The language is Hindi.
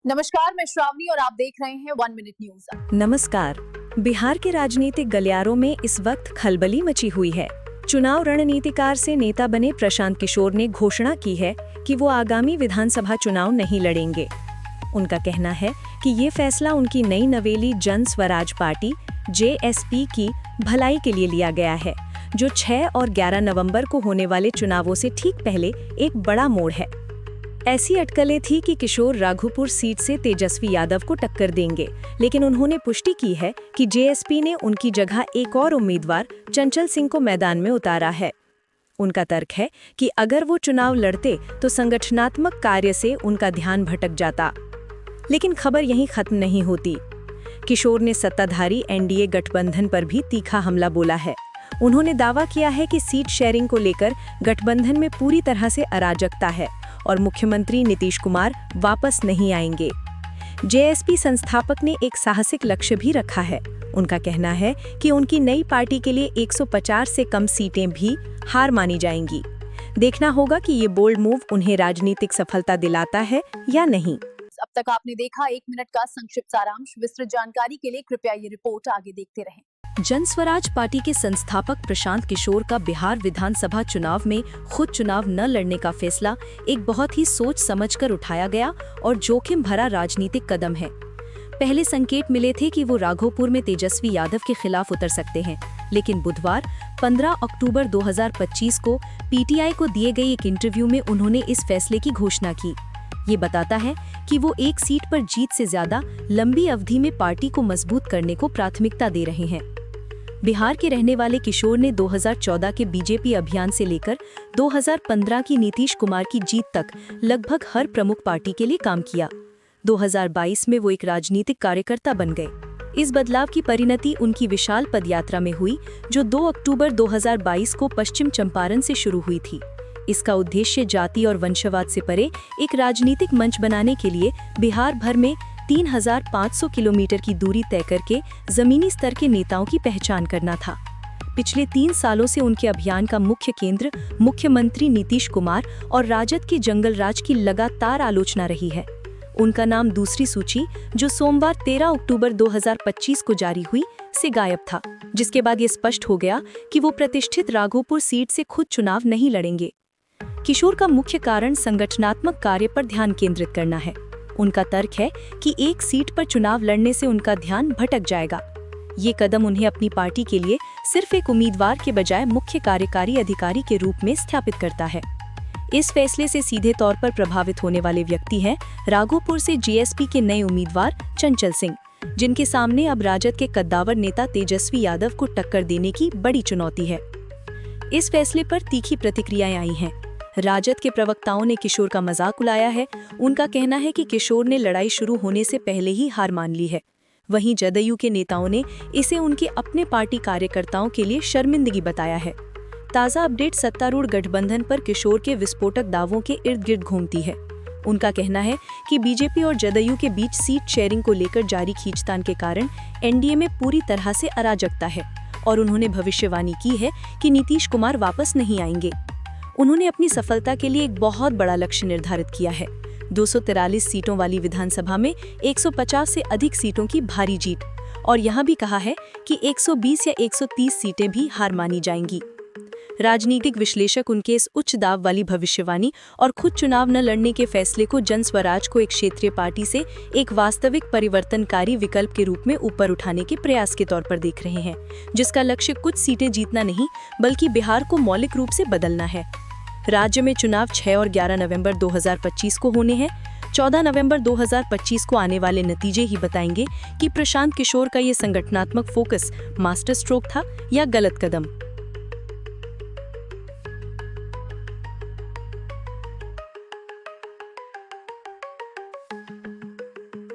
नमस्कार, मैं श्रावणी और आप देख रहे हैं 1 मिनट न्यूज। नमस्कार। बिहार के राजनीतिक गलियारों में इस वक्त खलबली मची हुई है। चुनाव रणनीतिकार से नेता बने प्रशांत किशोर ने घोषणा की है कि वो आगामी विधानसभा चुनाव नहीं लड़ेंगे। उनका कहना है कि ये फैसला उनकी नई नवेली जन स्वराज पार्टी JSP की भलाई के लिए लिया गया है, जो 6 और 11 नवंबर को होने वाले चुनावों से ठीक पहले एक बड़ा मोड़ है। ऐसी अटकलें थी कि किशोर राघोपुर सीट से तेजस्वी यादव को टक्कर देंगे, लेकिन उन्होंने पुष्टि की है कि JSP ने उनकी जगह एक और उम्मीदवार चंचल सिंह को मैदान में उतारा है। उनका तर्क है कि अगर वो चुनाव लड़ते तो संगठनात्मक कार्य से उनका ध्यान भटक जाता। लेकिन खबर यहीं खत्म नहीं होती। किशोर ने सत्ताधारी NDA गठबंधन पर भी तीखा हमला बोला है। उन्होंने दावा किया है कि सीट शेयरिंग को लेकर गठबंधन में पूरी तरह से अराजकता है और मुख्यमंत्री नीतीश कुमार वापस नहीं आएंगे। JSP संस्थापक ने एक साहसिक लक्ष्य भी रखा है। उनका कहना है कि उनकी नई पार्टी के लिए 150 से कम सीटें भी हार मानी जाएंगी। देखना होगा कि ये बोल्ड मूव उन्हें राजनीतिक सफलता दिलाता है या नहीं। अब तक आपने देखा 1 मिनट का संक्षिप्त सारांश। विस्तृत जानकारी के लिए कृपया ये रिपोर्ट आगे देखते रहें। जन स्वराज पार्टी के संस्थापक प्रशांत किशोर का बिहार विधानसभा चुनाव में खुद चुनाव न लड़ने का फैसला एक बहुत ही सोच समझकर उठाया गया और जोखिम भरा राजनीतिक कदम है। पहले संकेत मिले थे कि वो राघोपुर में तेजस्वी यादव के खिलाफ उतर सकते हैं, लेकिन बुधवार 15 अक्टूबर 2025 को PTI को दिए गए एक इंटरव्यू में उन्होंने इस फैसले की घोषणा की। ये बताता है कि वो एक सीट पर जीत से ज्यादा लंबी अवधि में पार्टी को मजबूत करने को प्राथमिकता दे रहे हैं। बिहार के रहने वाले किशोर ने 2014 के बीजेपी अभियान से लेकर 2015 की नीतीश कुमार की जीत तक लगभग हर प्रमुख पार्टी के लिए काम किया। 2022 में वो एक राजनीतिक कार्यकर्ता बन गए। इस बदलाव की परिणति उनकी विशाल पदयात्रा में हुई, जो 2 अक्टूबर 2022 को पश्चिम चंपारण से शुरू हुई थी। इसका उद्देश्य जाति और वंशवाद से परे एक राजनीतिक मंच बनाने के लिए बिहार भर में 3500 किलोमीटर की दूरी तय करके जमीनी स्तर के नेताओं की पहचान करना था। पिछले 3 सालों से उनके अभियान का मुख्य केंद्र मुख्यमंत्री नीतीश कुमार और राजद के जंगल राज की लगातार आलोचना रही है। उनका नाम दूसरी सूची, जो सोमवार 13 अक्टूबर 2025 को जारी हुई, से गायब था, जिसके बाद ये स्पष्ट हो गया कि वो प्रतिष्ठित राघोपुर सीट से खुद चुनाव नहीं लड़ेंगे। किशोर का मुख्य कारण संगठनात्मक कार्य पर ध्यान केंद्रित करना है। उनका तर्क है कि एक सीट पर चुनाव लड़ने से उनका ध्यान भटक जाएगा। ये कदम उन्हें अपनी पार्टी के लिए सिर्फ एक उम्मीदवार के बजाय मुख्य कार्यकारी अधिकारी के रूप में स्थापित करता है। इस फैसले से सीधे तौर पर प्रभावित होने वाले व्यक्ति हैं राघोपुर से JSP के नए उम्मीदवार चंचल सिंह, जिनके सामने अब राजद के कद्दावर नेता तेजस्वी यादव को टक्कर देने की बड़ी चुनौती है। इस फैसले पर तीखी प्रतिक्रियाएं आई हैं। राजद के प्रवक्ताओं ने किशोर का मजाक उड़ाया है। उनका कहना है कि किशोर ने लड़ाई शुरू होने से पहले ही हार मान ली है। वहीं जदयू के नेताओं ने इसे उनके अपने पार्टी कार्यकर्ताओं के लिए शर्मिंदगी बताया है। ताज़ा अपडेट सत्तारूढ़ गठबंधन पर किशोर के विस्फोटक दावों के इर्द गिर्द घूमती है। उनका कहना है कि बीजेपी और जदयू के बीच सीट शेयरिंग को लेकर जारी खींचतान के कारण NDA में पूरी तरह से अराजकता है और उन्होंने भविष्यवाणी की है कि नीतीश कुमार वापस नहीं आएंगे। उन्होंने अपनी सफलता के लिए एक बहुत बड़ा लक्ष्य निर्धारित किया है, 243 सीटों वाली विधानसभा में 150 से अधिक सीटों की भारी जीत, और यहां भी कहा है कि 120 या 130 सीटें भी हार मानी जाएंगी। राजनीतिक विश्लेषक उनके इस उच्च दाव वाली भविष्यवाणी और खुद चुनाव न लड़ने के फैसले को जन स्वराज को एक क्षेत्रीय पार्टी से एक वास्तविक परिवर्तनकारी विकल्प के रूप में ऊपर उठाने के प्रयास के तौर पर देख रहे हैं, जिसका लक्ष्य कुछ सीटें जीतना नहीं बल्कि बिहार को मौलिक रूप से बदलना है। राज्य में चुनाव 6 और 11 नवंबर 2025 को होने हैं। 14 नवंबर 2025 को आने वाले नतीजे ही बताएंगे कि प्रशांत किशोर का ये संगठनात्मक फोकस मास्टर स्ट्रोक था या गलत कदम।